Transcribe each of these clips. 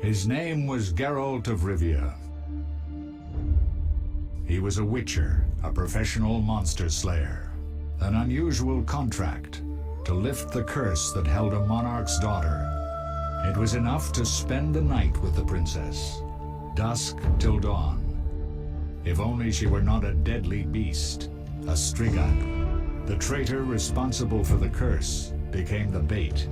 His name was Geralt of Rivia. He was a witcher, a professional monster slayer. An unusual contract to lift the curse that held a monarch's daughter. It was enough to spend the night with the princess, dusk till dawn. If only she were not a deadly beast, a striga. The traitor responsible for the curse became the bait.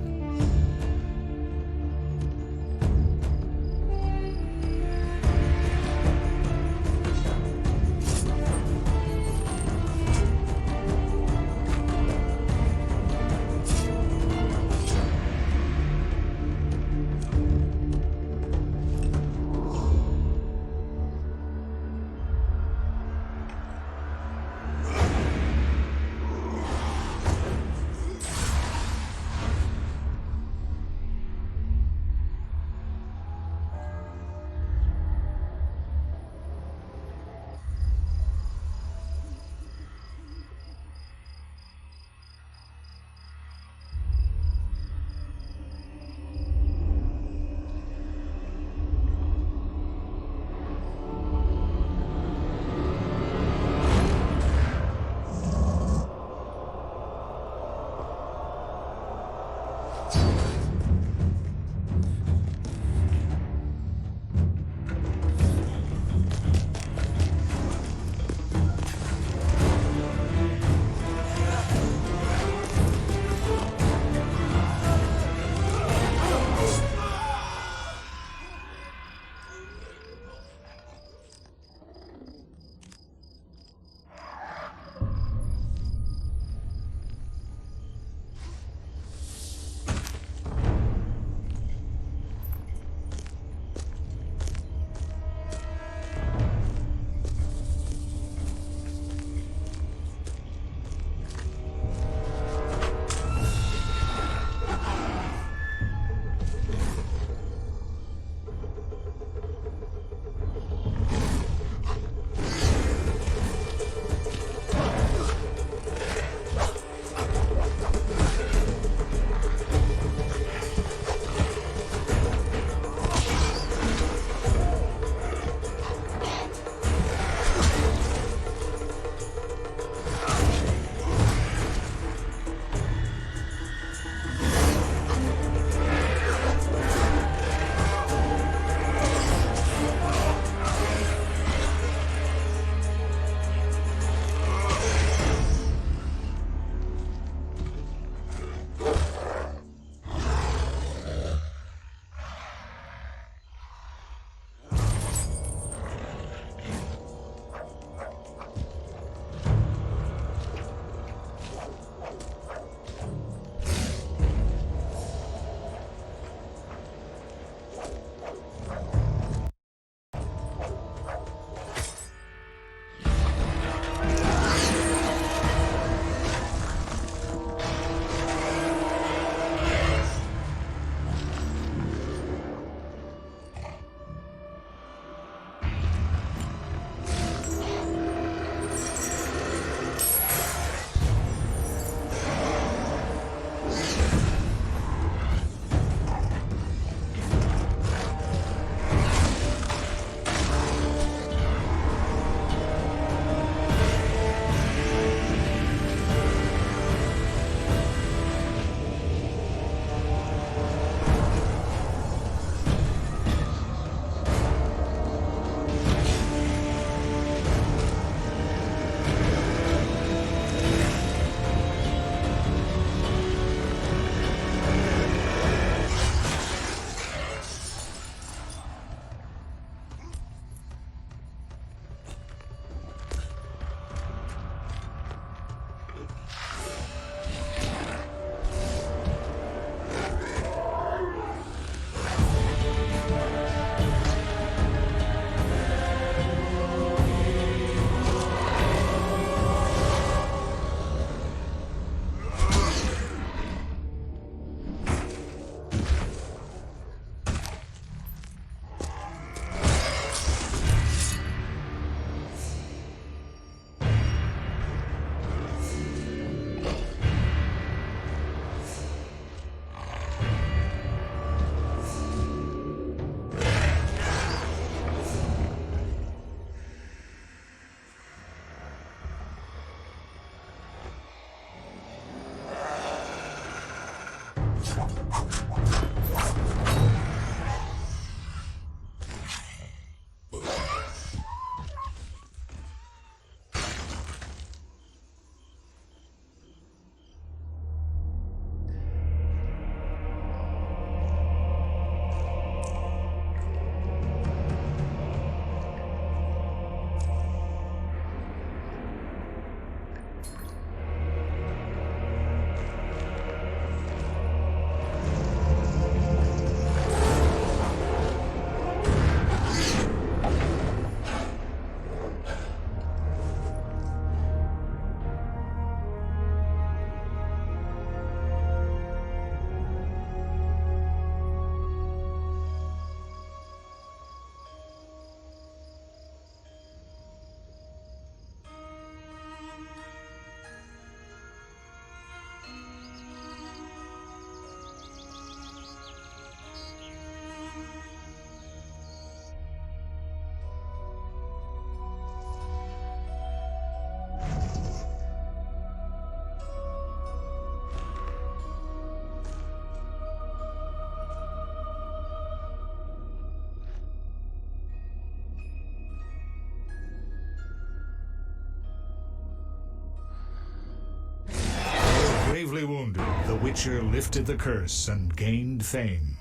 Gravely wounded, the Witcher lifted the curse and gained fame.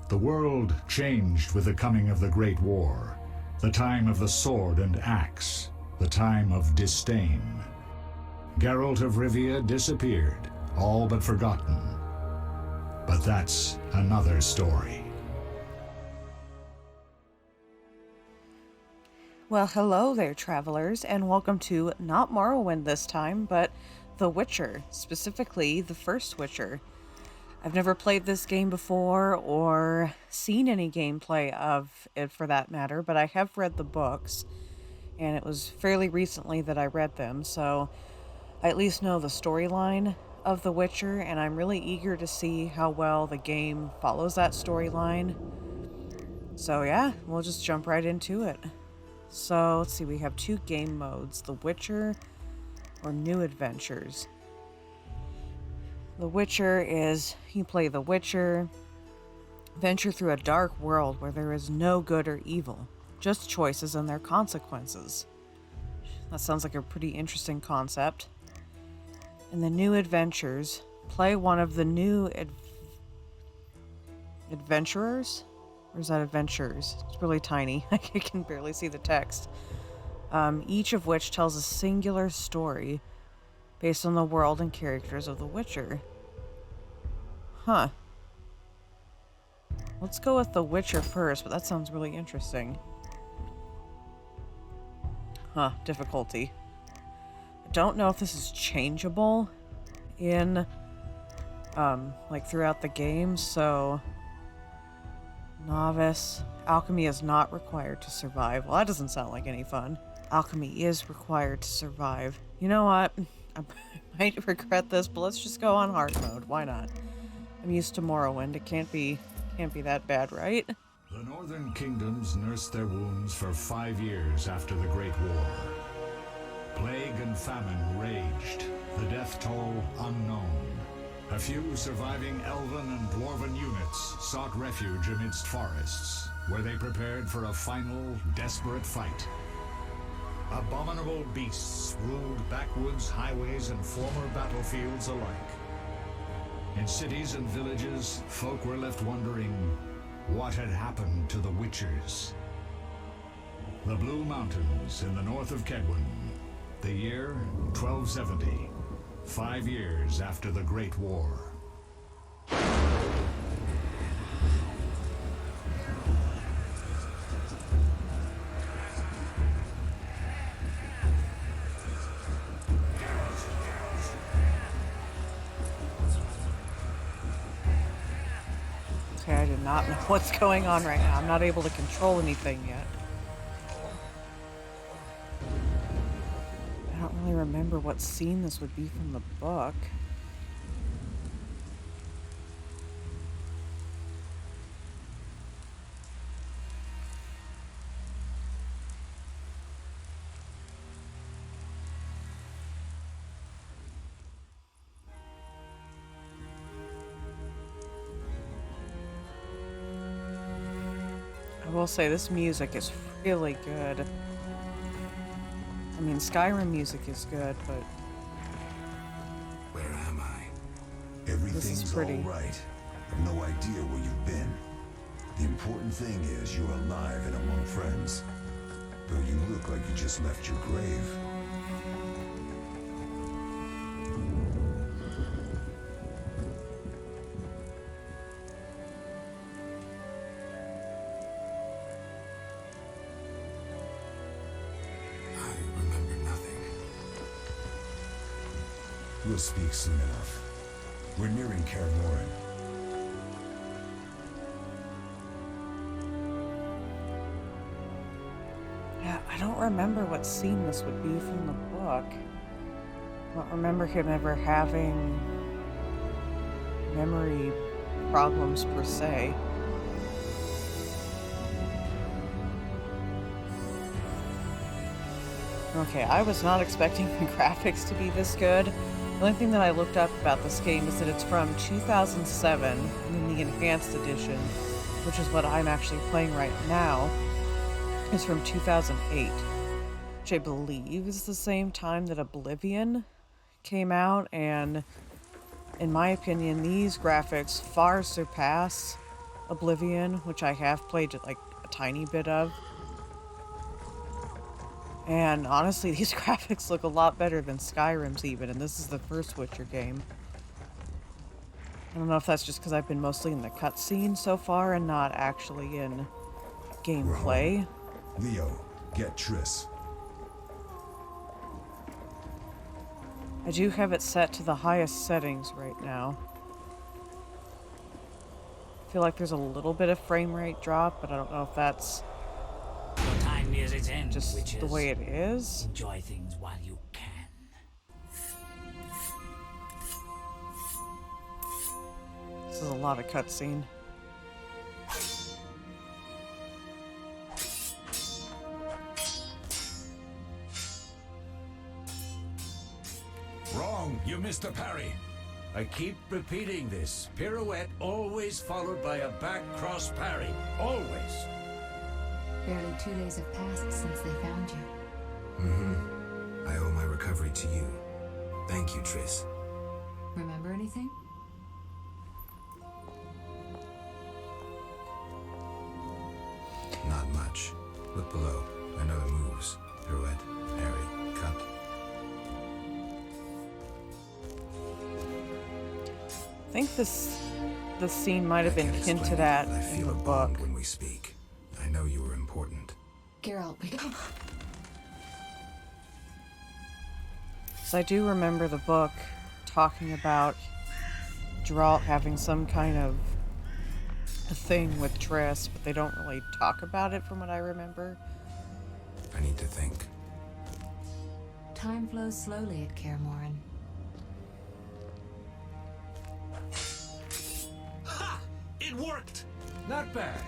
The world changed with the coming of the Great War, the time of the sword and axe, the time of disdain. Geralt of Rivia disappeared, all but forgotten. But that's another story. Well, hello there, travelers, and welcome to not Morrowind this time, but The Witcher, specifically the first Witcher. I've never played this game before or seen any gameplay of it for that matter, but I have read the books, and it was fairly recently that I read them, so I at least know the storyline of The Witcher, and I'm really eager to see how well the game follows that storyline. So yeah, we'll just jump right into it. So let's see, we have two game modes, The Witcher or New Adventures. The Witcher is, you play the Witcher, venture through a dark world where there is no good or evil, just choices and their consequences. That sounds like a pretty interesting concept. In the New Adventures, play one of the new adventurers? Or is that adventures? It's really tiny. I can barely see the text. Each of which tells a singular story based on the world and characters of The Witcher. Huh. Let's go with The Witcher first, but that sounds really interesting. Huh, difficulty. I don't know if this is changeable in, like throughout the game, so... Novice. Alchemy is not required to survive. Well, that doesn't sound like any fun. Alchemy is required to survive. You know what? I might regret this, but let's just go on hard mode. Why not? I'm used to Morrowind. It can't be that bad, right? The northern kingdoms nursed their wounds for 5 years after the Great War. Plague and famine raged, the death toll unknown. A few surviving elven and dwarven units sought refuge amidst forests, where they prepared for a final, desperate fight. Abominable beasts ruled backwoods, highways, and former battlefields alike. In cities and villages, folk were left wondering what had happened to the Witchers. The Blue Mountains in the north of Kedwen, the year 1270. 5 years after the Great War. Okay, I do not know what's going on right now. I'm not able to control anything yet. I don't really remember what scene this would be from the book. will say this music is really good. I mean, Skyrim music is good, but Where am I? Everything's pretty. all right. I've no idea where you've been. The important thing is you're alive and among friends. Though you look like you just left your grave. I remember nothing. We'll speak soon enough. We're nearing Kaer Morhen. yeah, I don't remember what scene this would be from the book. I don't remember him ever having memory problems per se. Okay, I was not expecting the graphics to be this good. The only thing that I looked up about this game is that it's from 2007 in the Enhanced Edition, which is what I'm actually playing right now, is from 2008, which I believe is the same time that Oblivion came out, and in my opinion, these graphics far surpass Oblivion, which I have played like a tiny bit of. And honestly, these graphics look a lot better than Skyrim's even, and this is the first Witcher game. I don't know if that's just because I've been mostly in the cutscene so far and not actually in gameplay. Leo, get Triss. I do have it set to the highest settings right now. I feel like there's a little bit of frame rate drop, but I don't know if that's Your time nears its end, just witches. the way it is. Enjoy things while you can. This is a lot of cutscene. Wrong! You missed a parry. I keep repeating this. Pirouette always followed by a back cross parry. Always. Barely 2 days have passed since they found you. Mm-hmm. I owe my recovery to you. Thank you, Triss. Remember anything? Not much. Look below. I know the moves. Pirouette, parry, cut. I think this scene might have been I can't hinted explain it, at but I in feel the a book. bond when we speak. I know you were important. Geralt, we go. So I do remember the book talking about Geralt having some kind of a thing with Triss, but they don't really talk about it from what I remember. I need to think. Time flows slowly at Kaer Morhen. Ha! It worked! Not bad.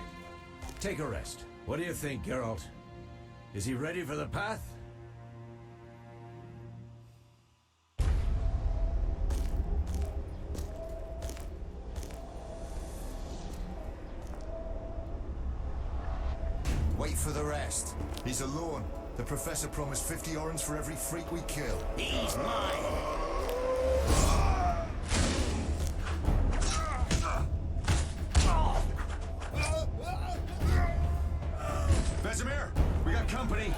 Take a rest. What do you think, Geralt? Is he ready for the path? Wait for the rest. He's alone. The professor promised 50 orens for every freak we kill. He's mine. Vesemir, we got company.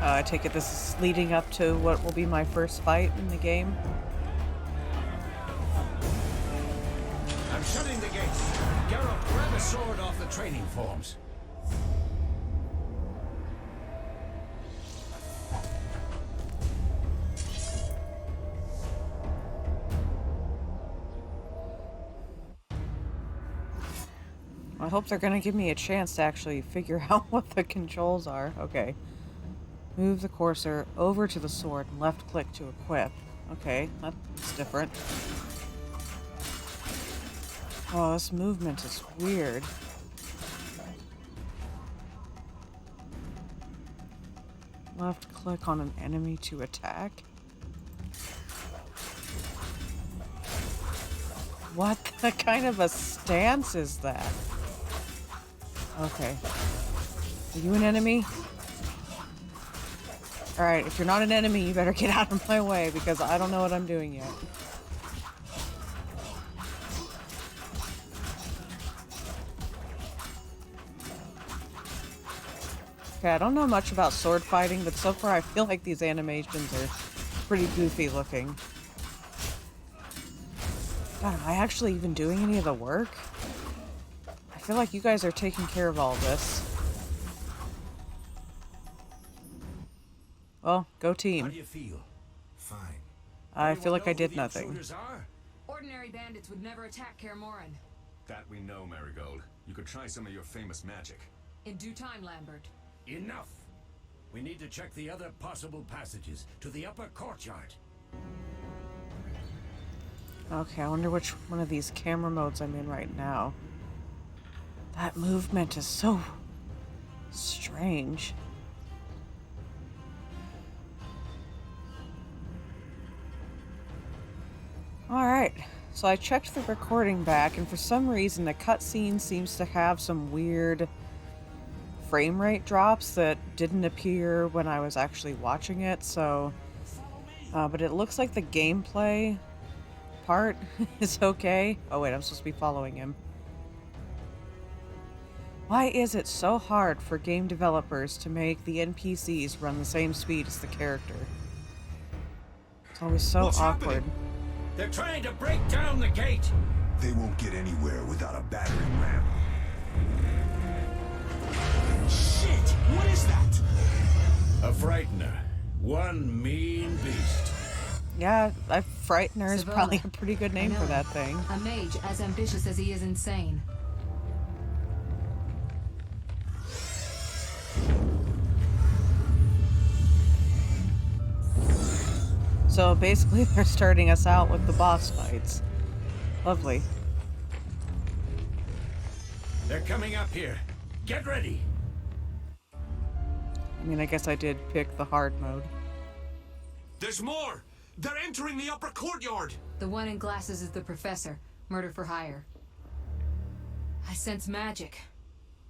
I take it this is leading up to what will be my first fight in the game. I'm shutting the gates. Geralt, grab a sword off the training forms. I hope they're gonna give me a chance to actually figure out what the controls are. Okay. Move the cursor over to the sword and left click to equip. Okay, that's different. Oh, this movement is weird. Left click on an enemy to attack. What the kind of a stance is that? Okay. Are you an enemy? Alright, if you're not an enemy, you better get out of my way because I don't know what I'm doing yet. Okay, I don't know much about sword fighting, but so far I feel like these animations are pretty goofy looking. God, am I actually even doing any of the work? I feel like you guys are taking care of all this. Well, go How team. do you feel? Fine. I feel like I Anyone know did who the nothing. intruders are? Ordinary bandits would never attack Kaer Morhen. That we know, Marigold. You could try some of your famous magic. In due time, Lambert. Enough! We need to check the other possible passages to the upper courtyard. Okay, I wonder which one of these camera modes I'm in right now. That movement is so strange. Alright, so I checked the recording back, and for some reason the cutscene seems to have some weird frame rate drops that didn't appear when I was actually watching it, so... but it looks like the gameplay part is okay. Oh wait, I'm supposed to be following him. Why is it so hard for game developers to make the NPCs run the same speed as the character? It's always so What's awkward. happening? They're trying to break down the gate! They won't get anywhere without a battering ram. Shit! What is that? A frightener. One mean beast. Yeah, a Frightener is Savola. probably a pretty good name I for know. that thing. A mage as ambitious as he is insane. So basically they're starting us out with the boss fights. Lovely. They're coming up here. Get ready! I mean, I guess I did pick the hard mode. There's more! They're entering the upper courtyard! The one in glasses is the professor. Murder for hire. I sense magic.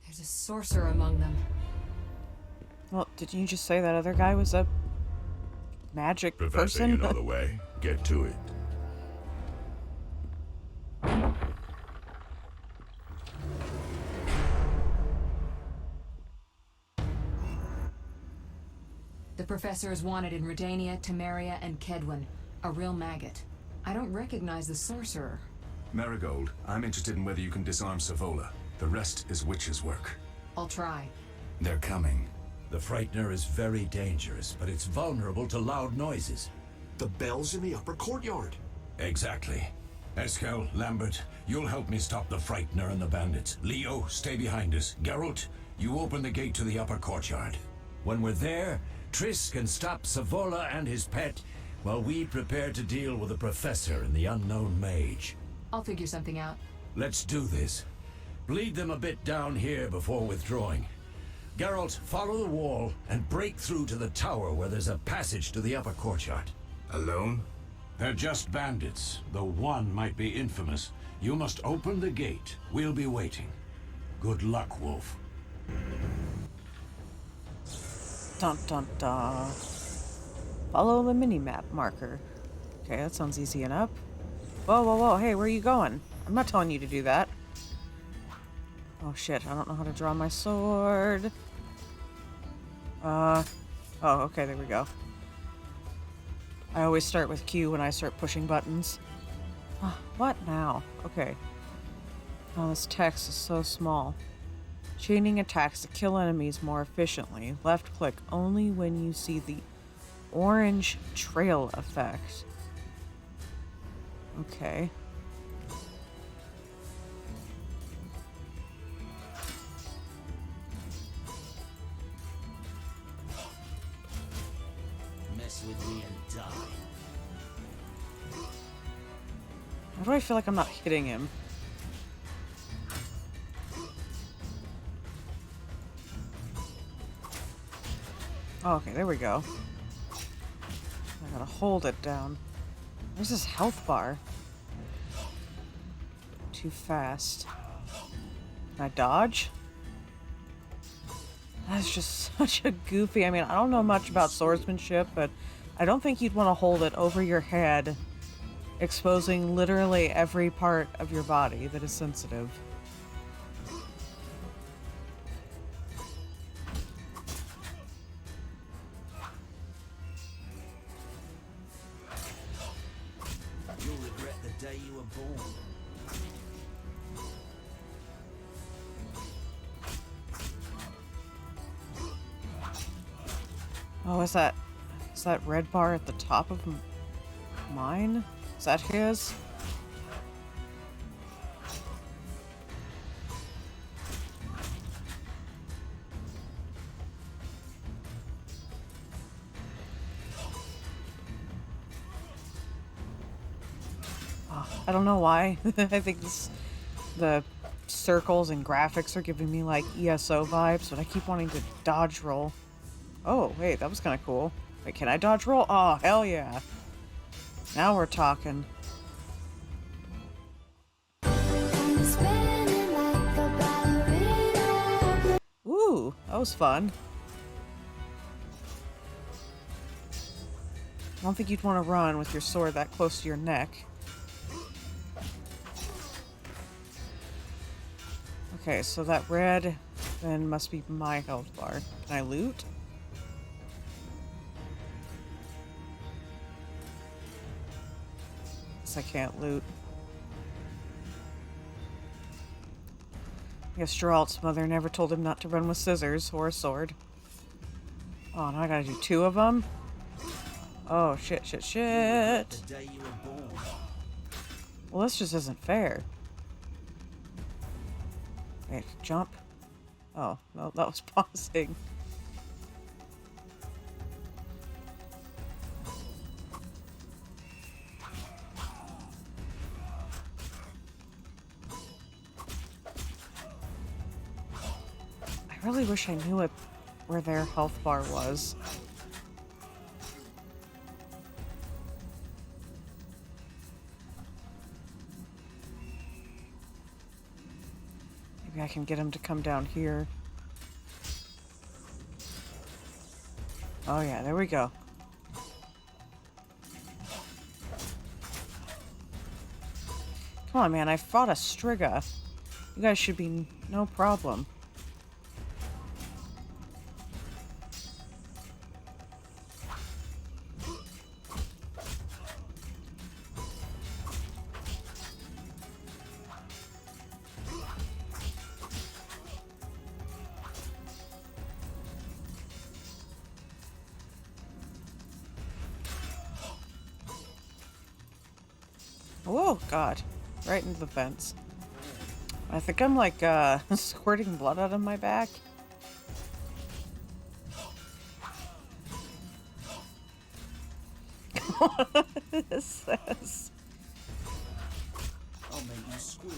There's a sorcerer among them. Well, didn't you just say that other guy was a magic Professor, person? you know the way. Get to it. The professor is wanted in Redania, Temeria, and Kedwin. A real maggot. I don't recognize the sorcerer. Marigold, I'm interested in whether you can disarm Savola. The rest is witch's work. I'll try. They're coming. The frightener is very dangerous, but it's vulnerable to loud noises. The bell's in the upper courtyard. Exactly. Eskel, Lambert, you'll help me stop the frightener and the bandits. Leo, stay behind us. Geralt, you open the gate to the upper courtyard. When we're there, Triss can stop Savola and his pet while we prepare to deal with the professor and the unknown mage. I'll figure something out. Let's do this. Bleed them a bit down here before withdrawing. Geralt, follow the wall and break through to the tower where there's a passage to the upper courtyard. Alone? They're just bandits, though one might be infamous. You must open the gate. We'll be waiting. Good luck, Wolf. Dun dun dun. Follow the minimap marker. Okay, that sounds easy enough. Whoa, whoa, whoa, hey, where are you going? I'm not telling you to do that. Oh shit, I don't know how to draw my sword. Oh, okay, there we go. I always start with Q when I start pushing buttons. What now? Okay. Oh, this text is so small. Chaining attacks to kill enemies more efficiently. Left click only when you see the orange trail effect. Okay. Mess with me and die. How do I feel like I'm not hitting him? Oh, okay, there we go. I gotta hold it down. Where's this health bar? too fast. Can I dodge? That's just such a goofy... I mean, I don't know much about swordsmanship, but I don't think you'd want to hold it over your head, exposing literally every part of your body that is sensitive. You'll regret the day you were born. Oh, is that red bar at the top of mine? Is that his? Oh, I don't know why. I think the circles and graphics are giving me like ESO vibes, but I keep wanting to dodge roll. Oh, wait, that was kind of cool. Wait, can I dodge roll? Oh, hell yeah. Now we're talking. Ooh, that was fun. I don't think you'd want to run with your sword that close to your neck. Okay, so that red then must be my health bar. Can I loot? I can't loot. I guess Geralt's mother never told him not to run with scissors or a sword. Oh, now I gotta do two of them? Oh, shit, shit, shit. The day you were born. Well, this just isn't fair. Wait, jump? Oh, no, that was pausing. I really wish I knew where their health bar was. Maybe I can get him to come down here. Oh yeah, there we go. Come on, man, I fought a Striga. You guys should be no problem. Oh, God. Right into the fence. I think I'm, like, squirting blood out of my back. What is this? I'll make you squeal.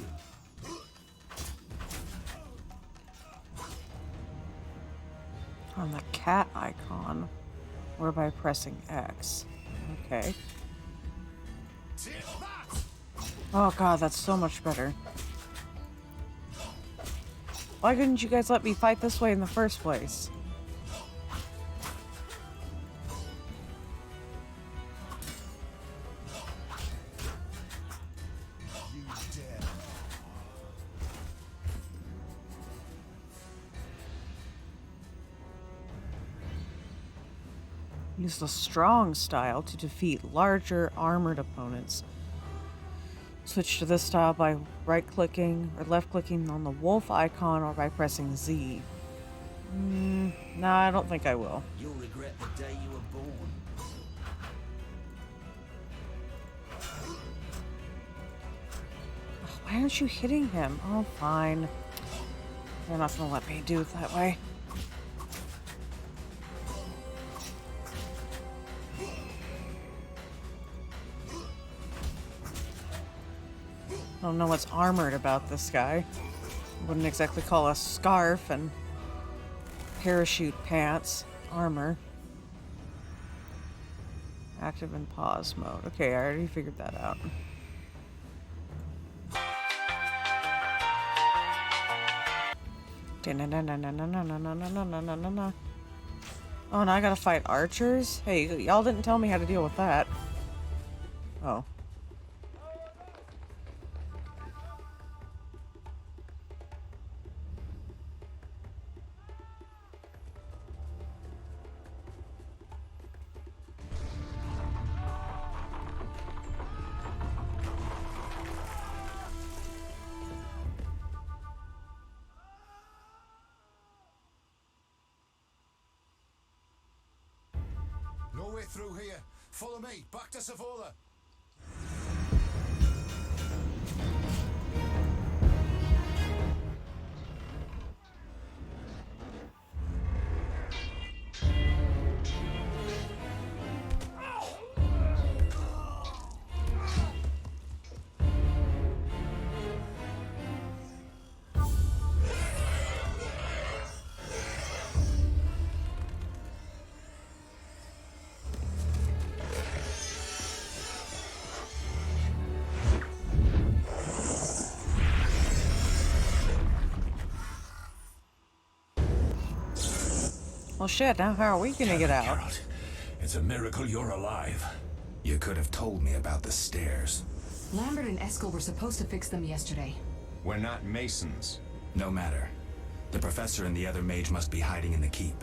On the cat icon, or by pressing X. Okay. Oh god, that's so much better. Why couldn't you guys let me fight this way in the first place? Use the strong style to defeat larger armored opponents. Switch to this style by right-clicking or left-clicking on the wolf icon or by pressing Z. Nah, I don't think I will. You'll regret the day you were born. Why aren't you hitting him? Oh, fine. They're not gonna let me do it that way. I don't know what's armored about this guy. Wouldn't exactly call a scarf and parachute pants armor. Active and pause mode. Okay, I already figured that out. Da-na-na-na-na-na-na-na-na-na-na-na-na. Oh, now I gotta fight archers? Hey, y'all didn't tell me how to deal with that. Oh. No way through here. Follow me. Back to Savola. Well, shit, now how are we gonna get out? Geralt, it's a miracle you're alive. You could have told me about the stairs. Lambert and Eskel were supposed to fix them yesterday. We're not masons. No matter. The professor and the other mage must be hiding in the keep.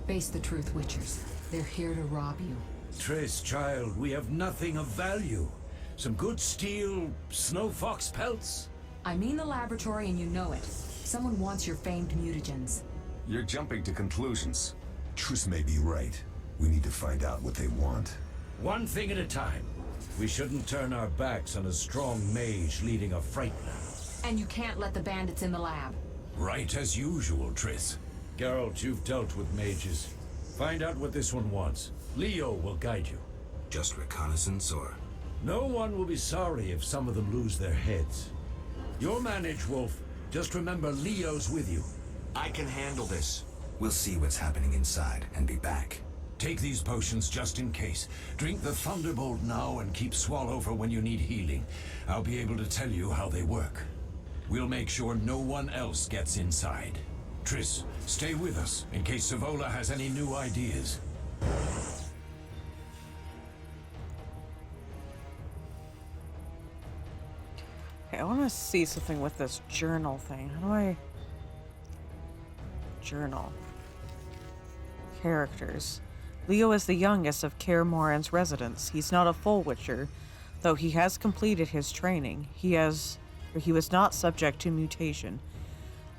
Face the truth, Witchers. They're here to rob you. Triss, child, we have nothing of value. Some good steel, snow fox pelts. I mean the laboratory and you know it. Someone wants your famed mutagens. You're jumping to conclusions. Triss may be right. We need to find out what they want. One thing at a time. We shouldn't turn our backs on a strong mage leading a frightener. And you can't let the bandits in the lab. Right as usual, Triss. Geralt, you've dealt with mages. Find out what this one wants. Leo will guide you. Just reconnaissance, or? No one will be sorry if some of them lose their heads. You'll manage, Wolf. Just remember Leo's with you. I can handle this. We'll see what's happening inside and be back. Take these potions just in case. Drink the Thunderbolt now and keep Swallow for when you need healing. I'll be able to tell you how they work. We'll make sure no one else gets inside. Triss, stay with us in case Savola has any new ideas. Okay, I want to see something with this journal thing. How do I... Journal. Characters. Leo is the youngest of Kaer Morhen's residents. He's not a full Witcher, though he has completed his training. He was not subject to mutation.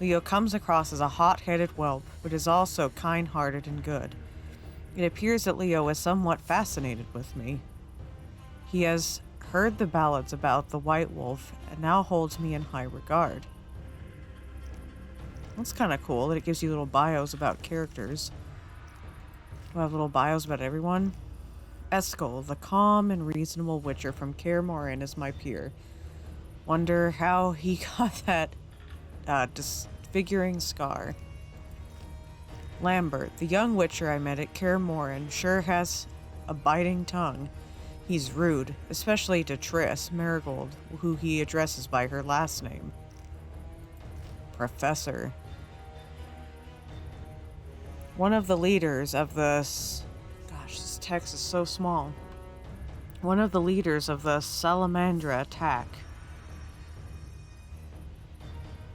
Leo comes across as a hot-headed whelp, but is also kind-hearted and good. It appears that Leo is somewhat fascinated with me. He has heard the ballads about the White Wolf and now holds me in high regard. That's kind of cool that it gives you little bios about characters. We'll have little bios about everyone. Eskel, the calm and reasonable Witcher from Kaer Morhen, is my peer. Wonder how he got that disfiguring scar. Lambert, the young Witcher I met at Kaer Morhen, sure has a biting tongue. He's rude, especially to Triss, Marigold, who he addresses by her last name. Professor. One of the leaders of this... Gosh, this text is so small. One of the leaders of the Salamandra attack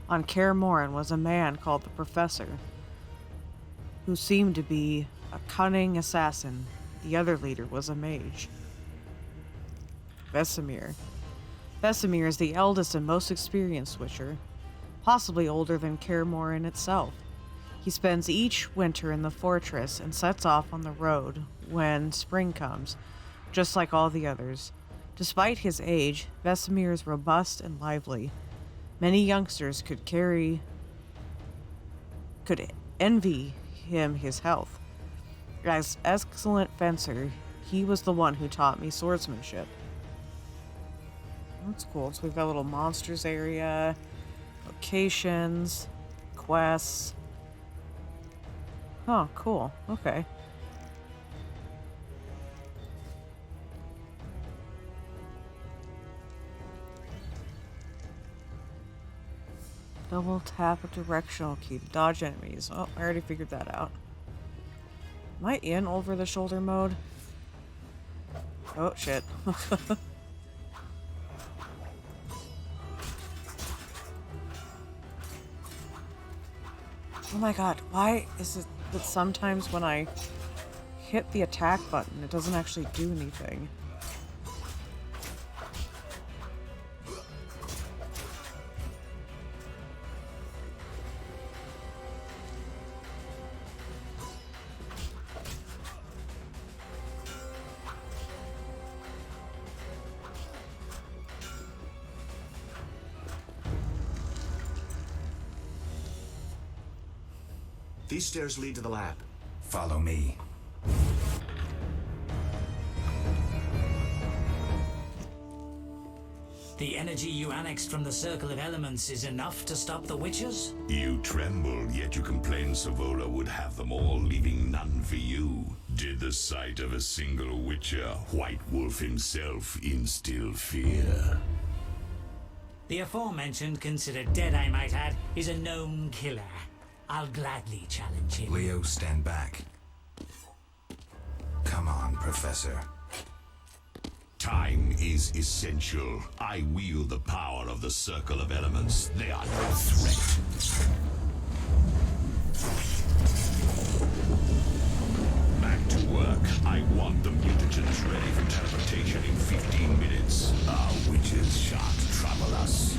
on Kaer Morhen was a man called the Professor, who seemed to be a cunning assassin. The other leader was a mage. Vesemir. Vesemir is the eldest and most experienced Witcher, possibly older than Kaer Morhen itself. He spends each winter in the fortress and sets off on the road when spring comes, just like all the others. Despite his age, Vesemir is robust and lively. Many youngsters could envy him his health. As excellent fencer, he was the one who taught me swordsmanship. That's cool. So we've got a little monsters area, locations, quests. Oh, cool. Okay. Double tap a directional key to dodge enemies. Oh, I already figured that out. Am I in over the shoulder mode? Oh, shit. Oh my god, why is it that sometimes when I hit the attack button, it doesn't actually do anything? These stairs lead to the lab. Follow me. The energy you annexed from the Circle of Elements is enough to stop the Witchers? You tremble, yet you complain Savola would have them all, leaving none for you. Did the sight of a single Witcher, White Wolf himself, instill fear? The aforementioned, considered dead I might add, is a known killer. I'll gladly challenge him. Leo, stand back. Come on, Professor. Time is essential. I wield the power of the Circle of Elements. They are no threat. Back to work. I want the mutagens ready for teleportation in 15 minutes. Our witches shan't trouble us.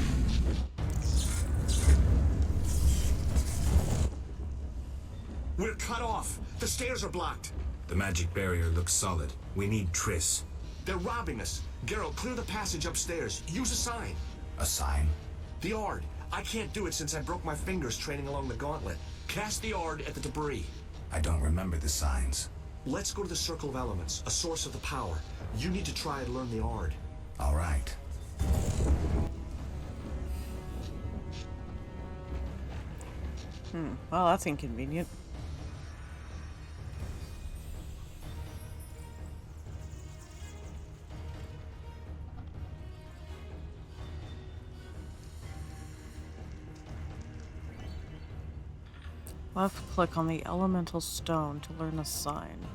We're cut off. The stairs are blocked. The magic barrier looks solid. We need Triss. They're robbing us. Geralt, clear the passage upstairs. Use a sign. A sign? The Aard. I can't do it since I broke my fingers training along the gauntlet. Cast the Aard at the debris. I don't remember the signs. Let's go to the Circle of Elements, a source of the power. You need to try and learn the Aard. All right. Well, that's inconvenient. Left click on the elemental stone to learn a sign.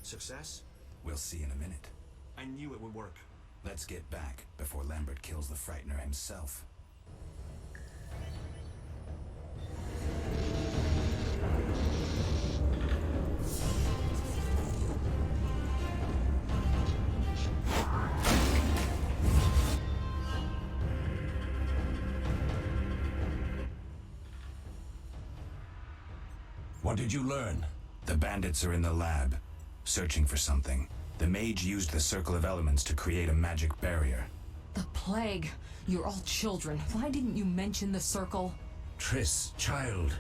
Success? We'll see in a minute. I knew it would work. Let's get back before Lambert kills the Frightener himself. What did you learn? The bandits are in the lab, searching for something. The mage used the Circle of Elements to create a magic barrier. The plague. You're all children. Why didn't you mention the circle? Triss, child.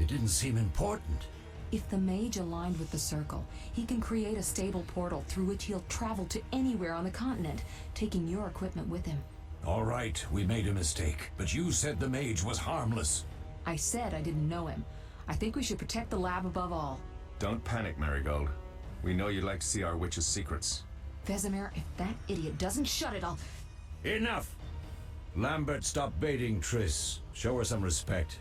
It didn't seem important. If the mage aligned with the circle, he can create a stable portal through which he'll travel to anywhere on the continent, taking your equipment with him. All right, we made a mistake, but you said the mage was harmless. I said I didn't know him. I think we should protect the lab above all. Don't panic, Marigold. We know you'd like to see our witch's secrets. Vesemir, if that idiot doesn't shut it, I'll... Enough! Lambert, stop baiting Triss. Show her some respect.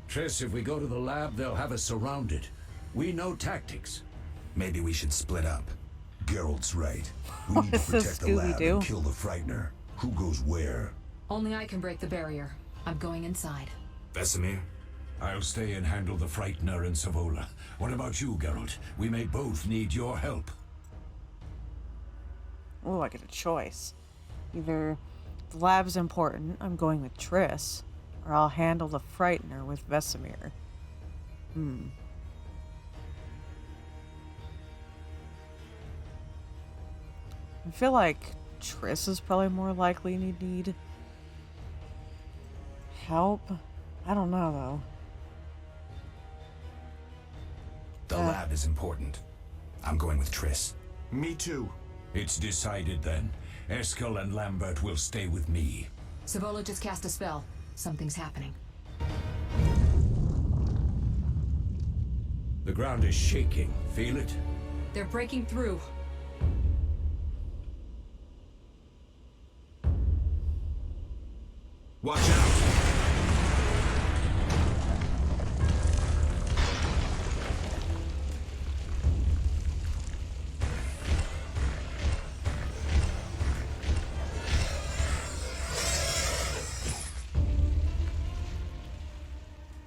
Triss, if we go to the lab, they'll have us surrounded. We know tactics. Maybe we should split up. Geralt's right. We need to is this, protect the lab Scooby-Doo? and kill the Frightener. Who goes where? Only I can break the barrier. I'm going inside. Vesemir? I'll stay and handle the Frightener and Savola. What about you, Geralt? We may both need your help. Oh, I get a choice. Either the lab's important, I'm going with Triss, or I'll handle the Frightener with Vesemir. I feel like Triss is probably more likely to need help. I don't know, though. The lab is important. I'm going with Triss. Me too. It's decided then. Eskel and Lambert will stay with me. Savola just cast a spell. Something's happening. The ground is shaking. Feel it? They're breaking through. Watch out!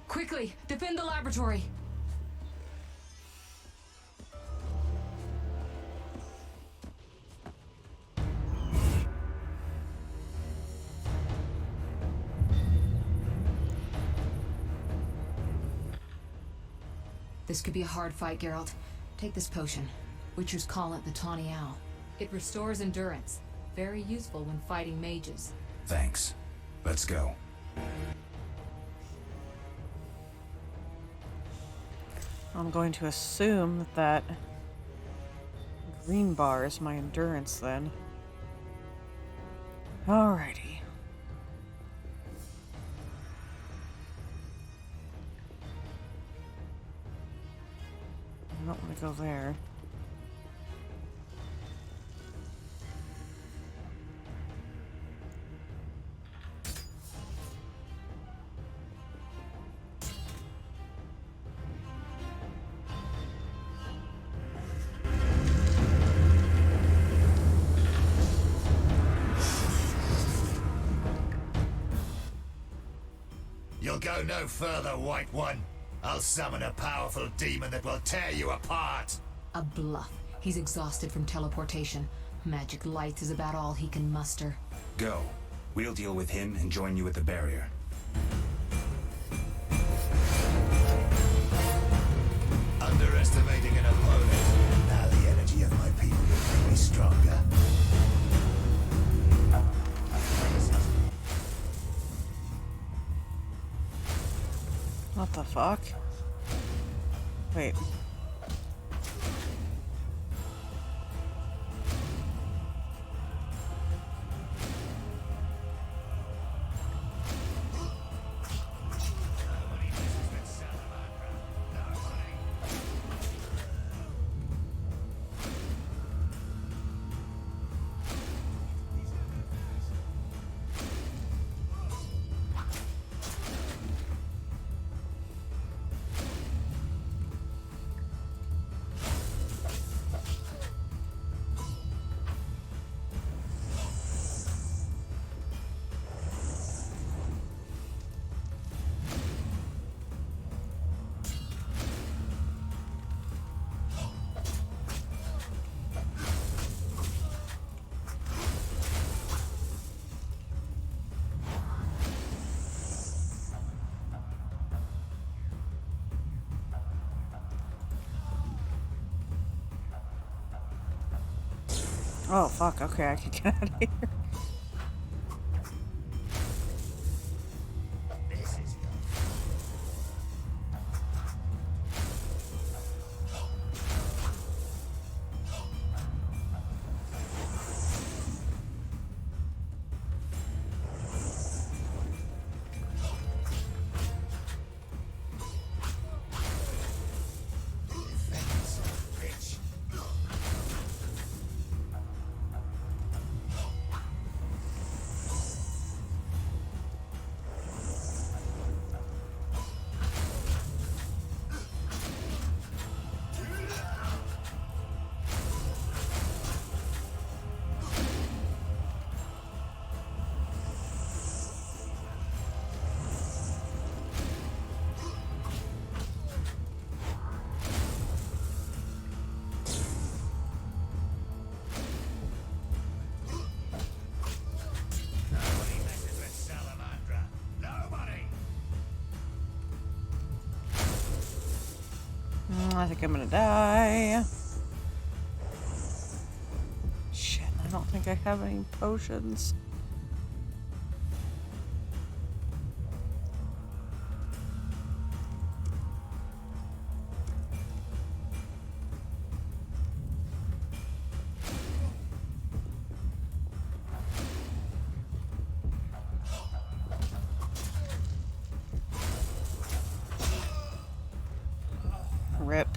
Quickly, defend the laboratory. This could be a hard fight, Geralt. Take this potion. Witchers call it the Tawny Owl. It restores endurance. Very useful when fighting mages. Thanks. Let's go. I'm going to assume that green bar is my endurance then. Alrighty. I don't want to go there. You'll go no further, White One. I'll summon a powerful demon that will tear you apart. A bluff. He's exhausted from teleportation. Magic light is about all he can muster. Go. We'll deal with him and join you at the barrier. Underestimating an opponent. Now the energy of my people will make me stronger. What the fuck? Wait. Oh, fuck. Okay, I can get out of here. I think I'm gonna die. Shit, I don't think I have any potions. Rip.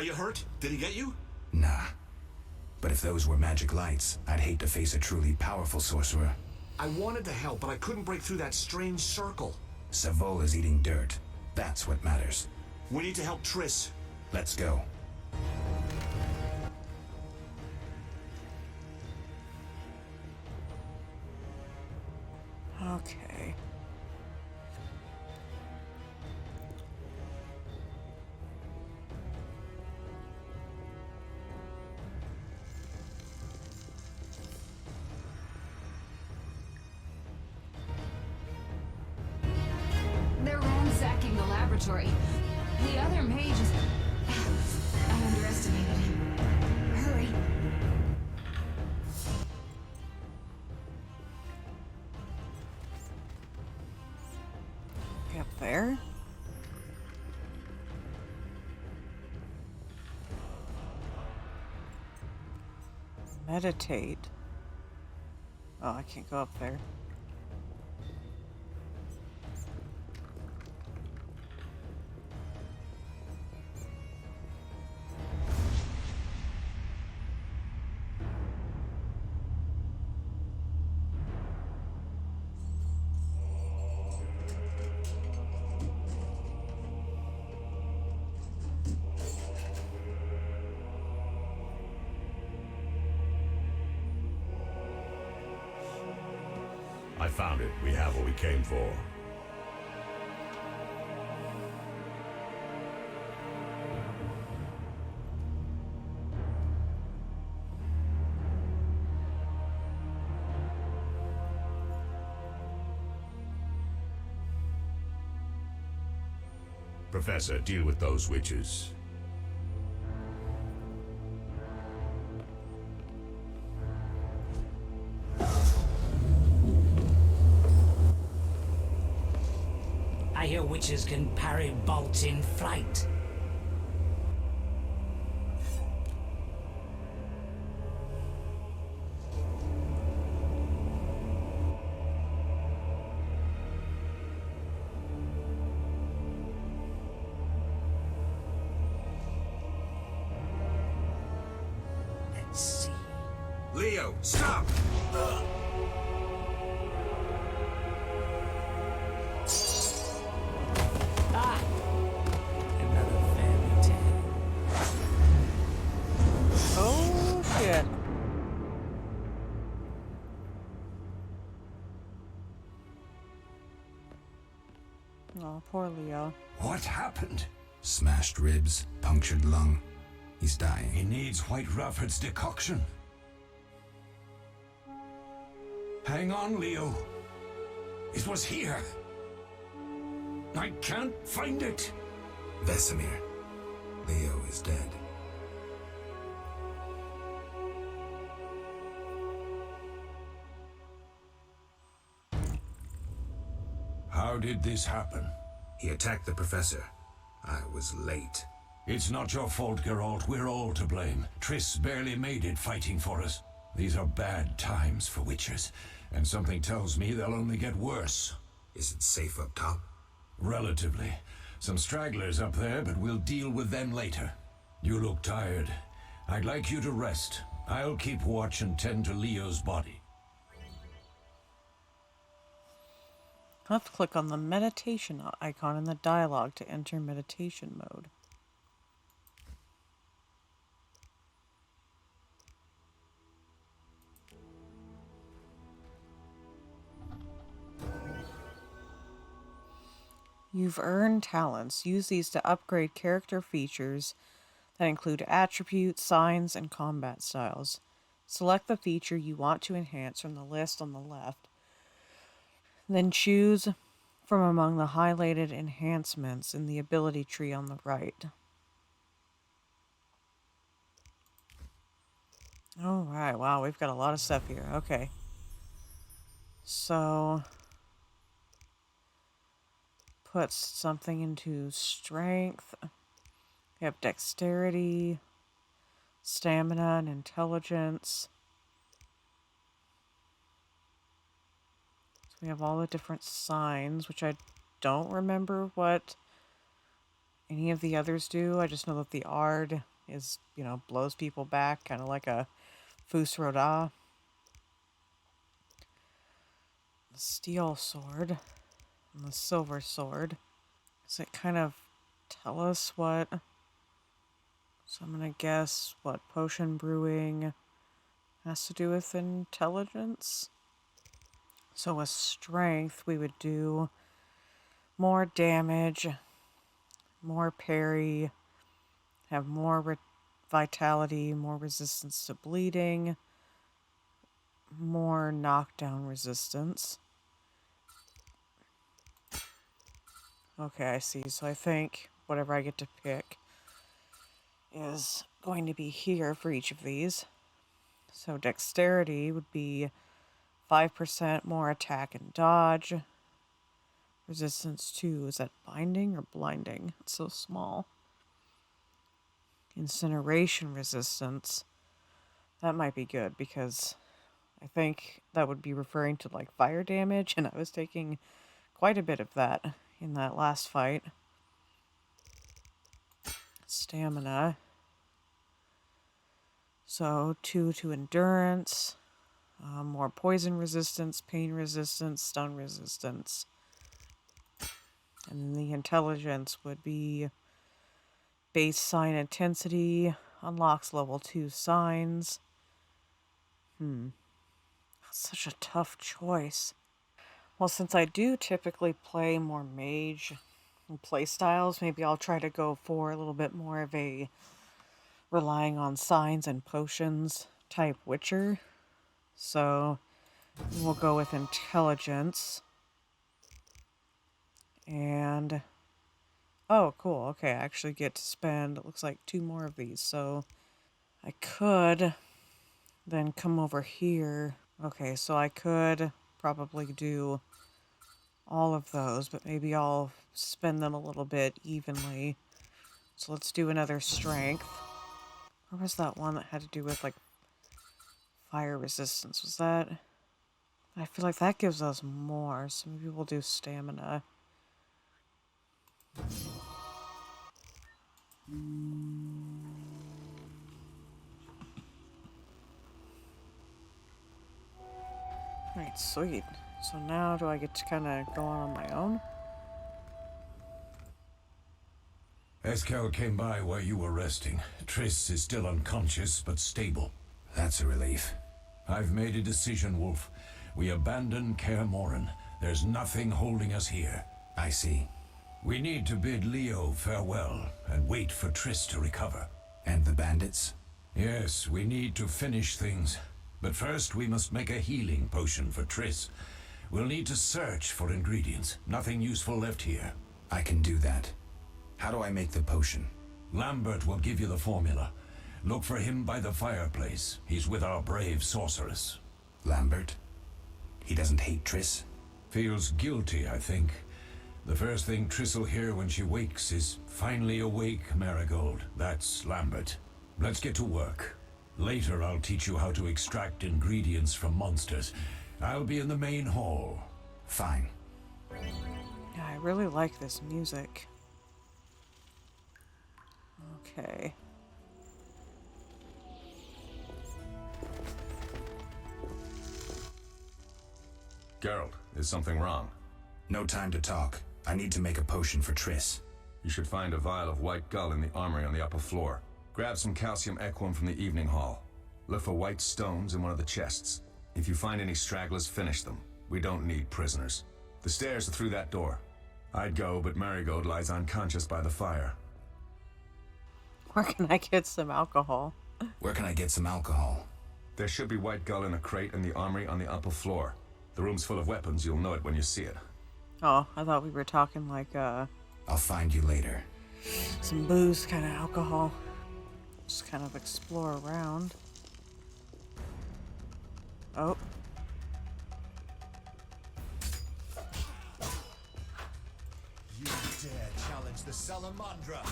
Are you hurt? Did he get you? Nah. But if those were magic lights, I'd hate to face a truly powerful sorcerer. I wanted to help, but I couldn't break through that strange circle. Savola's eating dirt. That's what matters. We need to help Triss. Let's go. Okay. They're ransacking the laboratory. The other mage is... I underestimated him. Hurry. Up there. Meditate. Oh, I can't go up there. I found it. We have what we came for. Professor, deal with those witches. I hear witches can parry bolts in flight. Let's see. Leo, stop! Another fairy tale. Oh, shit. Oh, poor Leo. What happened? Smashed ribs, punctured lung. He's dying. He needs White Rafford's decoction. Hang on, Leo. It was here. I can't find it. Vesemir. Leo is dead. How did this happen? He attacked the professor. I was late. It's not your fault, Geralt. We're all to blame. Triss barely made it fighting for us. These are bad times for witchers, and something tells me they'll only get worse. Is it safe up top? Relatively. Some stragglers up there, but we'll deal with them later. You look tired. I'd like you to rest. I'll keep watch and tend to Leo's body. I'll have to click on the meditation icon in the dialogue to enter meditation mode. You've earned talents. Use these to upgrade character features that include attributes, signs, and combat styles. Select the feature you want to enhance from the list on the left. Then choose from among the highlighted enhancements in the ability tree on the right. Alright, wow, we've got a lot of stuff here. Okay. So... put something into strength. We have dexterity, stamina, and intelligence. So we have all the different signs, which I don't remember what any of the others do. I just know that the Aard is, blows people back, kind of like a Fus Ro Aard. The steel sword and the silver sword. Does it kind of tell us what? So I'm going to guess what potion brewing has to do with intelligence. So with strength, we would do more damage, more parry, have more vitality, more resistance to bleeding, more knockdown resistance. Okay, I see. So I think whatever I get to pick is going to be here for each of these. So dexterity would be 5% more attack and dodge. Resistance 2, is that binding or blinding? It's so small. Incineration resistance. That might be good because I think that would be referring to like fire damage, and I was taking quite a bit of that in that last fight. Stamina. So 2 to endurance. More poison resistance, pain resistance, stun resistance. And the intelligence would be base sign intensity, unlocks level 2 signs. That's such a tough choice. Well, since I do typically play more mage play styles, maybe I'll try to go for a little bit more of a relying on signs and potions type witcher. So we'll go with intelligence. And oh, cool. Okay, I actually get to spend, it looks like 2 more of these. So I could then come over here. Okay, so I could probably do all of those, but maybe I'll spend them a little bit evenly. So let's do another strength. Or was that one that had to do with like fire resistance? Was that? I feel like that gives us more, so maybe we'll do stamina. Alright, sweet. So now do I get to kind of go on my own? Eskel came by while you were resting. Triss is still unconscious, but stable. That's a relief. I've made a decision, Wolf. We abandon Kaer Morhen. There's nothing holding us here. I see. We need to bid Leo farewell and wait for Triss to recover. And the bandits? Yes, we need to finish things. But first, we must make a healing potion for Triss. We'll need to search for ingredients. Nothing useful left here. I can do that. How do I make the potion? Lambert will give you the formula. Look for him by the fireplace. He's with our brave sorceress. Lambert? He doesn't hate Triss? Feels guilty, I think. The first thing Triss will hear when she wakes is, "Finally awake, Marigold." That's Lambert. Let's get to work. Later, I'll teach you how to extract ingredients from monsters. I'll be in the main hall. Fine. Yeah, I really like this music. Okay. Geralt, is something wrong? No time to talk. I need to make a potion for Triss. You should find a vial of white gull in the armory on the upper floor. Grab some calcium equum from the evening hall. Look for white stones in one of the chests. If you find any stragglers, finish them. We don't need prisoners. The stairs are through that door. I'd go, but Marigold lies unconscious by the fire. Where can I get some alcohol? Where can I get some alcohol? There should be white gull in a crate in the armory on the upper floor. The room's full of weapons. You'll know it when you see it. Oh, I thought we were talking like, I'll find you later. some booze kind of alcohol. Just kind of explore around. Oh. You dare challenge the Salamandra?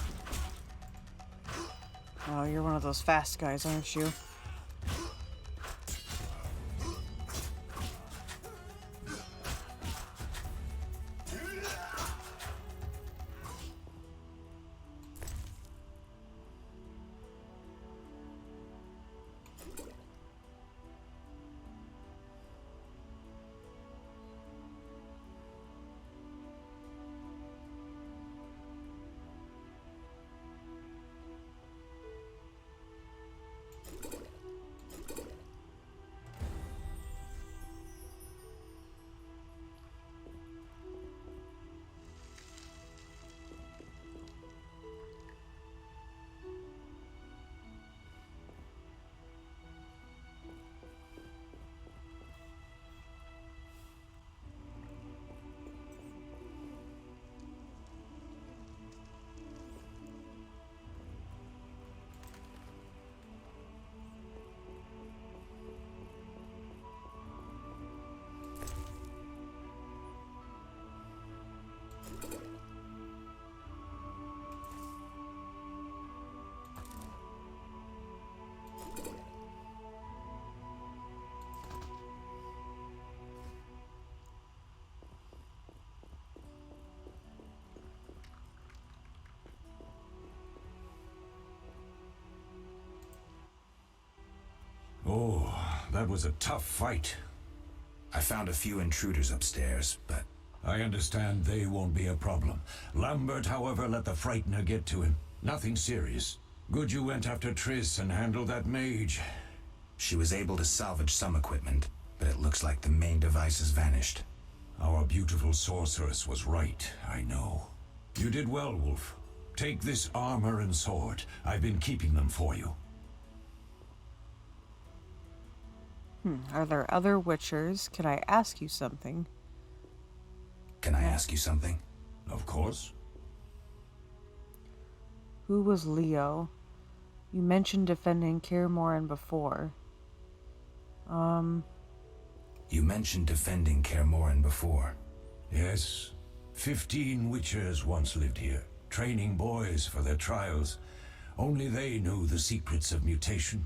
Oh, you're one of those fast guys, aren't you? Oh, that was a tough fight. I found a few intruders upstairs, but... I understand they won't be a problem. Lambert, however, let the Frightener get to him. Nothing serious. Good you went after Triss and handled that mage. She was able to salvage some equipment, but it looks like the main device has vanished. Our beautiful sorceress was right, I know. You did well, Wolf. Take this armor and sword. I've been keeping them for you. Are there other Witchers? Can I ask you something? Can I ask you something? Of course. Who was Leo? You mentioned defending Kaer Morhen before. You mentioned defending Kaer Morhen before. Yes. 15 Witchers once lived here, training boys for their trials. Only they knew the secrets of mutation.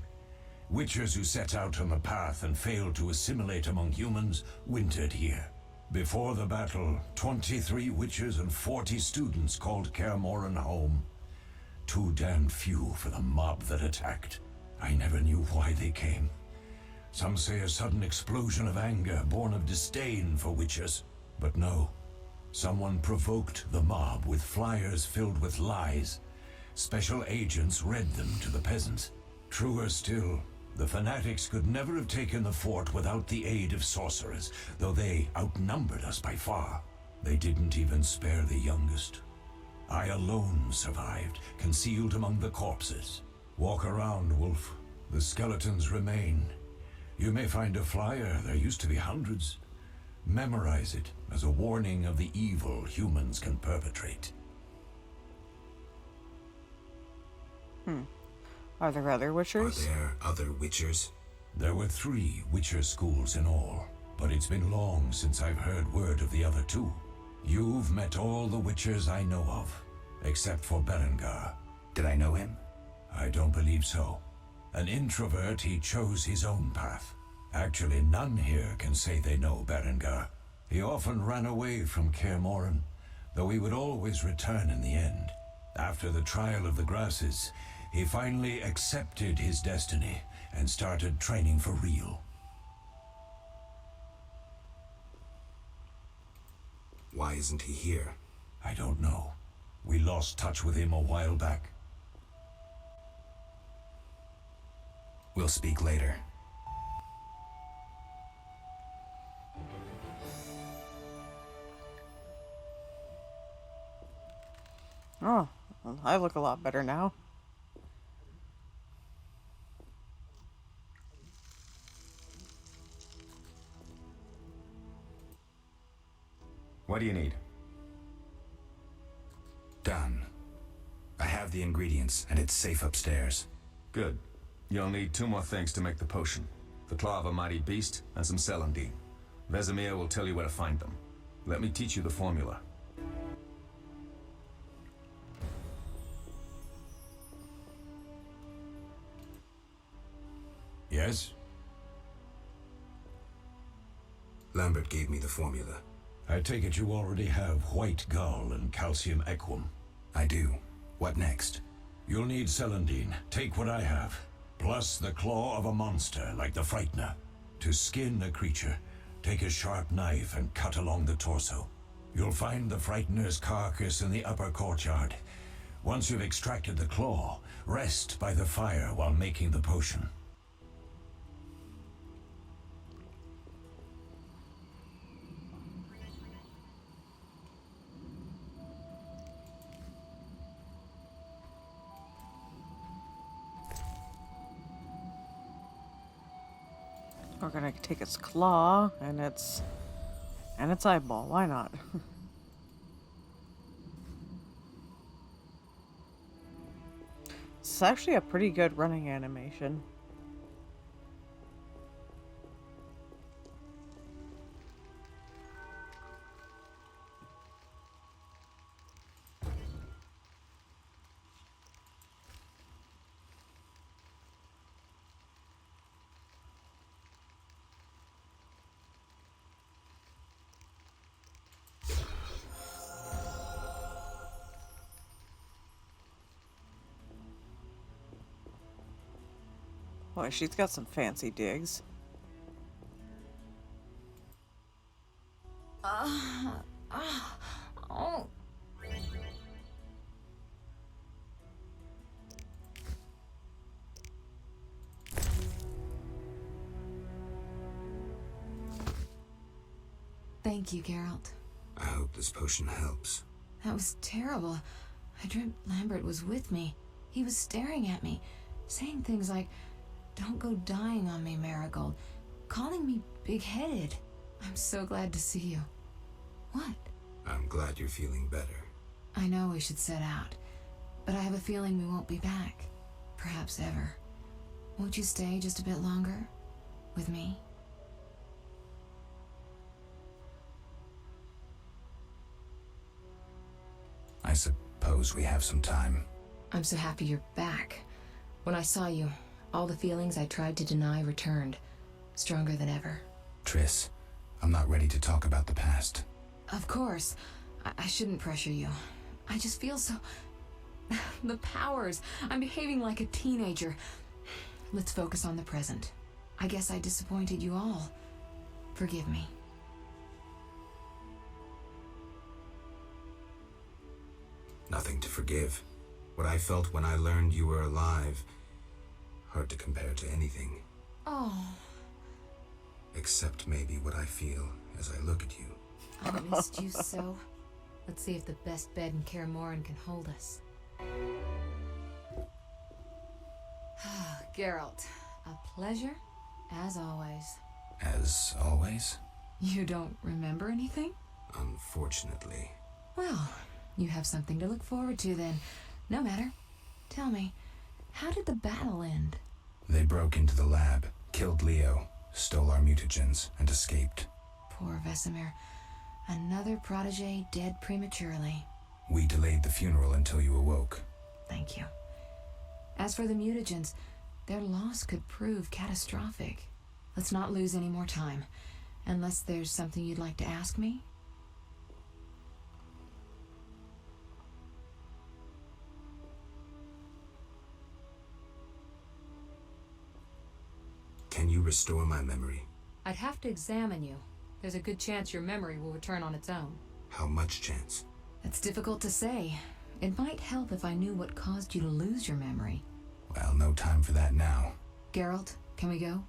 Witchers who set out on the path and failed to assimilate among humans wintered here. Before the battle, 23 Witchers and 40 students called Kaer Morhen home. Too damned few for the mob that attacked. I never knew why they came. Some say a sudden explosion of anger born of disdain for Witchers. But no. Someone provoked the mob with flyers filled with lies. Special agents read them to the peasants. Truer still, the fanatics could never have taken the fort without the aid of sorcerers, though they outnumbered us by far. They didn't even spare the youngest. I alone survived, concealed among the corpses. Walk around, Wolf. The skeletons remain. You may find a flyer, there used to be hundreds. Memorize it as a warning of the evil humans can perpetrate. Are there other Witchers? Are there other Witchers? There were 3 Witcher schools in all, but it's been long since I've heard word of the other 2. You've met all the Witchers I know of, except for Berengar. Did I know him? I don't believe so. An introvert, he chose his own path. Actually, none here can say they know Berengar. He often ran away from Kaer Morhen, though he would always return in the end. After the trial of the grasses, he finally accepted his destiny and started training for real. Why isn't he here? I don't know. We lost touch with him a while back. We'll speak later. Oh, well, I look a lot better now. What do you need? Done. I have the ingredients, and it's safe upstairs. Good. You'll need 2 more things to make the potion. The claw of a mighty beast and some celandine. Vesemir will tell you where to find them. Let me teach you the formula. Yes? Lambert gave me the formula. I take it you already have white gull and calcium equum. I do. What next? You'll need celandine. Take what I have. Plus the claw of a monster like the Frightener. To skin a creature, take a sharp knife and cut along the torso. You'll find the Frightener's carcass in the upper courtyard. Once you've extracted the claw, rest by the fire while making the potion. We're gonna take its claw and its eyeball. Why not? It's actually a pretty good running animation. Boy, she's got some fancy digs. Oh. Thank you, Geralt. I hope this potion helps. That was terrible. I dreamt Lambert was with me. He was staring at me, saying things like, "Don't go dying on me, Marigold," calling me big-headed. I'm so glad to see you. What? I'm glad you're feeling better. I know we should set out, but I have a feeling we won't be back. Perhaps ever. Won't you stay just a bit longer? With me? I suppose we have some time. I'm so happy you're back. When I saw you, all the feelings I tried to deny returned, stronger than ever. Triss, I'm not ready to talk about the past. Of course. I shouldn't pressure you. I just feel so... the powers. I'm behaving like a teenager. Let's focus on the present. I guess I disappointed you all. Forgive me. Nothing to forgive. What I felt when I learned you were alive, hard to compare to anything. Oh. Except maybe what I feel as I look at you. I missed you so. Let's see if the best bed in Kaer Morhen can hold us. Geralt, a pleasure, as always. As always? You don't remember anything? Unfortunately. Well, you have something to look forward to then. No matter. Tell me, how did the battle end? They broke into the lab, killed Leo, stole our mutagens, and escaped. Poor Vesemir. Another protege dead prematurely. We delayed the funeral until you awoke. Thank you. As for the mutagens, their loss could prove catastrophic. Let's not lose any more time. Unless there's something you'd like to ask me? Can you restore my memory? I'd have to examine you. There's a good chance your memory will return on its own. How much chance? It's difficult to say. It might help if I knew what caused you to lose your memory. Well, no time for that now. Geralt, can we go?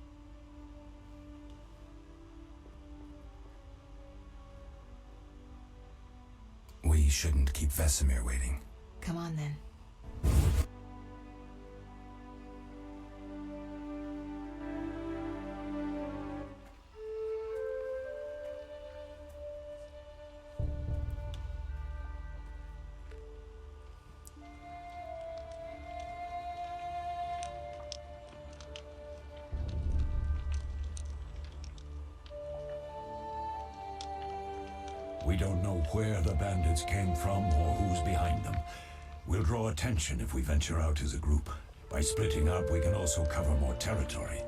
We shouldn't keep Vesemir waiting. Come on then. We don't know where the bandits came from or who's behind them. We'll draw attention if we venture out as a group. By splitting up, we can also cover more territory.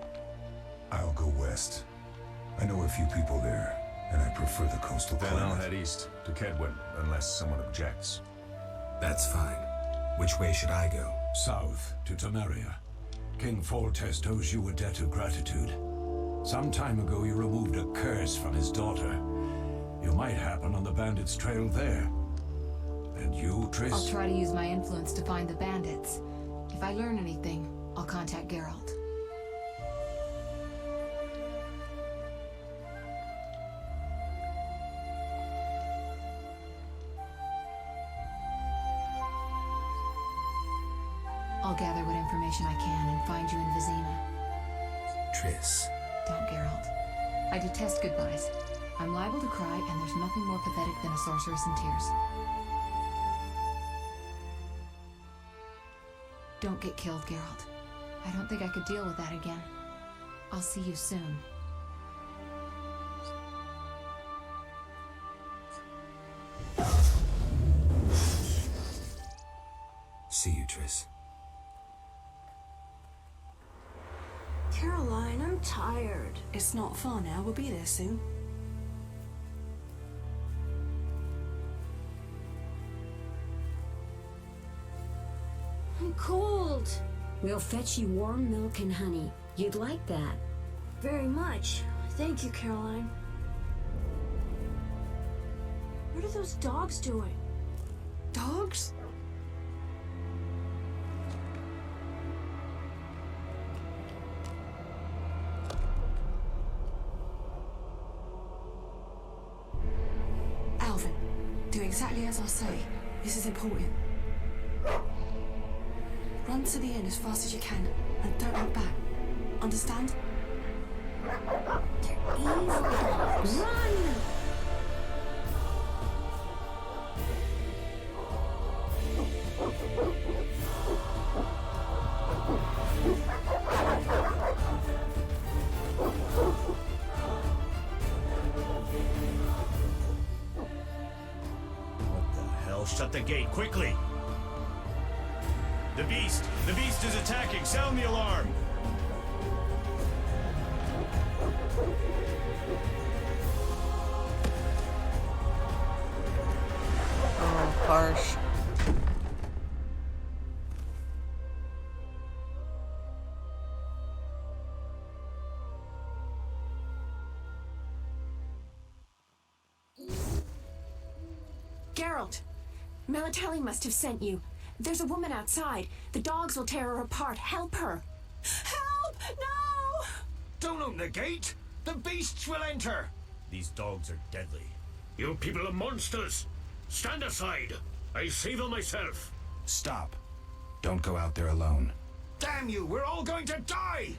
I'll go west. I know a few people there, and I prefer the coastal Then climate. I'll head east to Kedwin, unless someone objects. That's fine. Which way should I go? South to Temeria. King Foltest owes you a debt of gratitude. Some time ago, you removed a curse from his daughter. You might happen on the bandits' trail there. And you, Triss? I'll try to use my influence to find the bandits. If I learn anything, I'll contact Geralt. I'll gather what information I can and find you in Vizima. Triss. Don't, Geralt. I detest goodbyes. I'm liable to cry, and there's nothing more pathetic than a sorceress in tears. Don't get killed, Geralt. I don't think I could deal with that again. I'll see you soon. See you, Triss. Caroline, I'm tired. It's not far now. We'll be there soon. I'm cold. We'll fetch you warm milk and honey. You'd like that. Very much. Thank you, Caroline. What are those dogs doing? Dogs? Alvin, do exactly as I say. This is important. Run to the inn as fast as you can, and don't look back. Understand? They're evil dogs. Run! What the hell? Shut the gate, quickly! The beast! The beast is attacking! Sound the alarm! Oh, harsh. Geralt! Melatelli must have sent you. There's a woman outside. The dogs will tear her apart. Help her! Help! No! Don't open the gate! The beasts will enter! These dogs are deadly. You people are monsters! Stand aside! I save them myself! Stop. Don't go out there alone. Damn you! We're all going to die!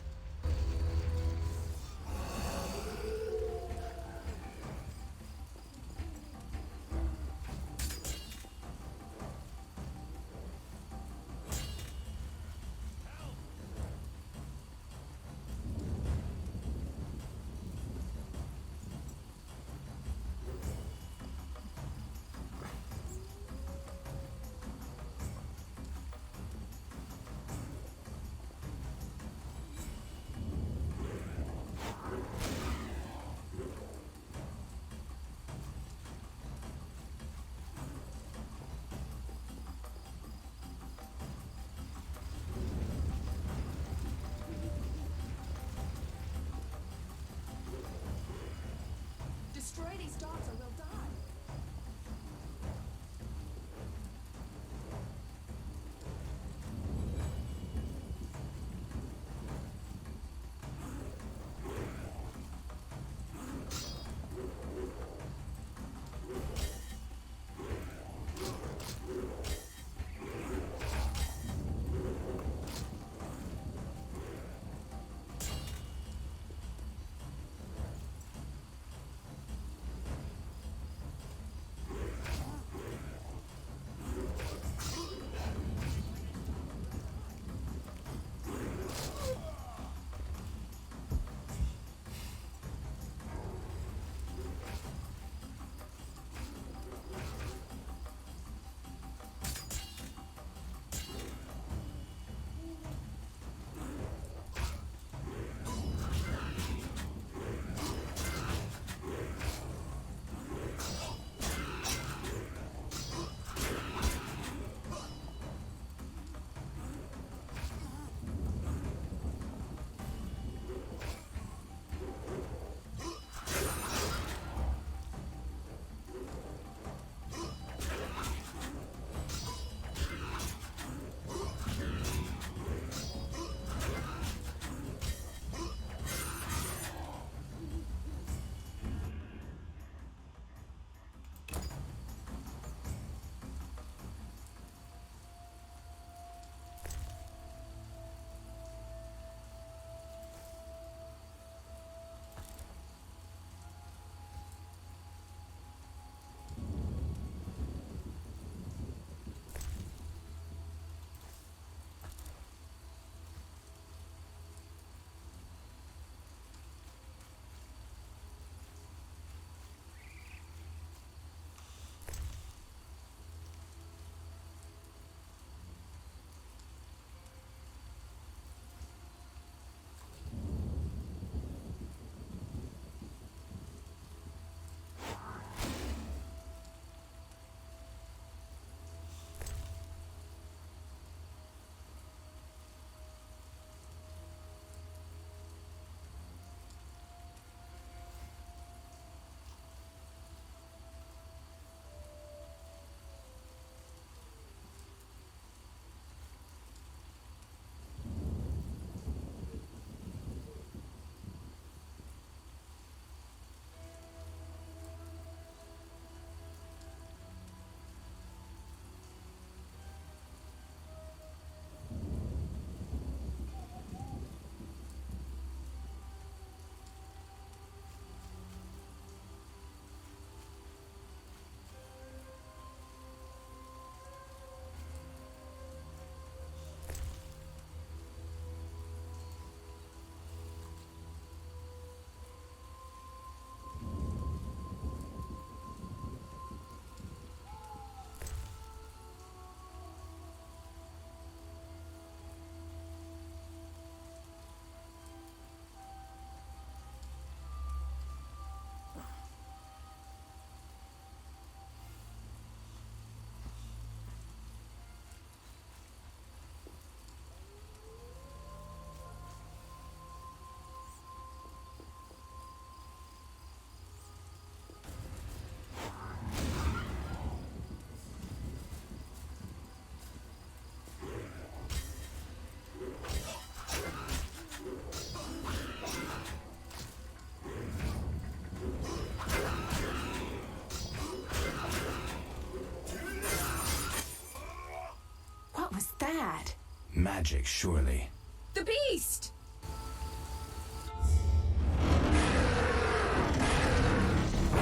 Magic, surely. The beast!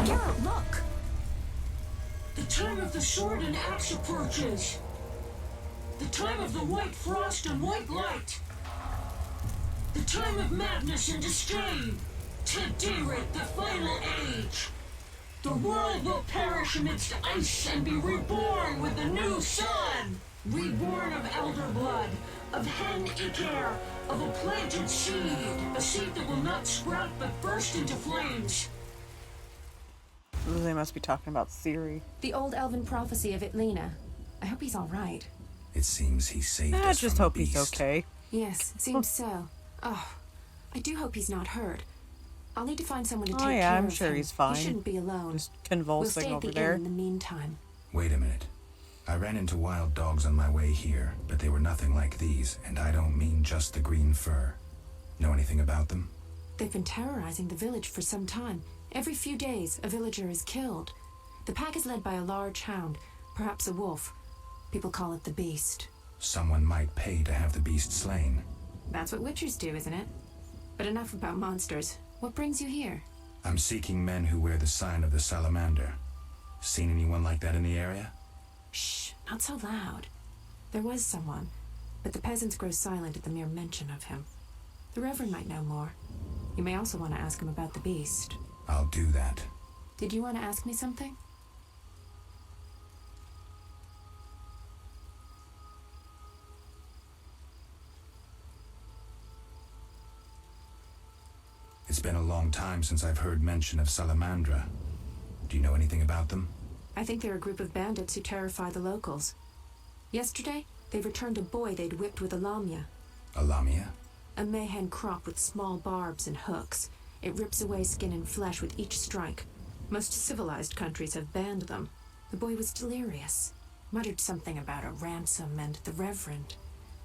Geralt, look! The time of the sword and axe approaches. The time of the white frost and white light. The time of madness and disdain. Tedirit, the final age. The world will perish amidst ice and be reborn with the new sun. Reborn of elder blood, of hen Iker, of a planted seed. A seed that will not sprout but burst into flames. They must be talking about Ciri. The old elven prophecy of Itlena. I hope he's all right. It seems he saved us I just from a hope he's beast. okay. Yes, seems so. Oh, I do hope he's not hurt. I'll need to find someone to take Oh yeah, care I'm of sure him. he's fine. He shouldn't be alone. Just We'll convulsing stay at over the there. inn in the meantime. Wait a minute. I ran into wild dogs on my way here, but they were nothing like these, and I don't mean just the green fur. Know anything about them? They've been terrorizing the village for some time. Every few days, a villager is killed. The pack is led by a large hound, perhaps a wolf. People call it the beast. Someone might pay to have the beast slain. That's what witchers do, isn't it? But enough about monsters. What brings you here? I'm seeking men who wear the sign of the salamander. Seen anyone like that in the area? Shh, not so loud. There was someone, but the peasants grow silent at the mere mention of him. The Reverend might know more. You may also want to ask him about the beast. I'll do that. Did you want to ask me something? It's been a long time since I've heard mention of Salamandra. Do you know anything about them? I think they're a group of bandits who terrify the locals. Yesterday, they returned a boy they'd whipped with a lamia. A lamia? A mayhen crop with small barbs and hooks. It rips away skin and flesh with each strike. Most civilized countries have banned them. The boy was delirious. Muttered something about a ransom and the Reverend.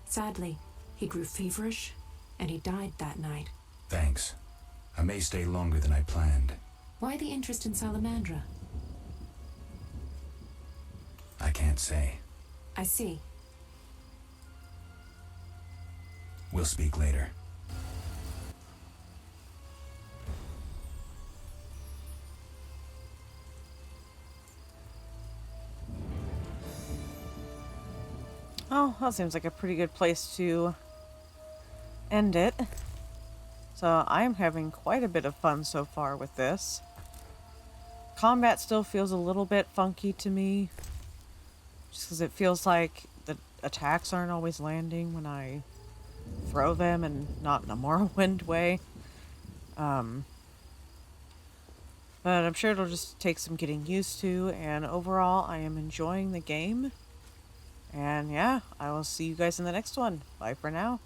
Sadly, he grew feverish, and he died that night. Thanks. I may stay longer than I planned. Why the interest in Salamandra? I can't say. I see. We'll speak later. Oh, that seems like a pretty good place to end it. So I am having quite a bit of fun so far with this. Combat still feels a little bit funky to me. Just because it feels like the attacks aren't always landing when I throw them and not in a Morrowind way. But I'm sure it'll just take some getting used to, and overall I am enjoying the game. And yeah, I will see you guys in the next one. Bye for now.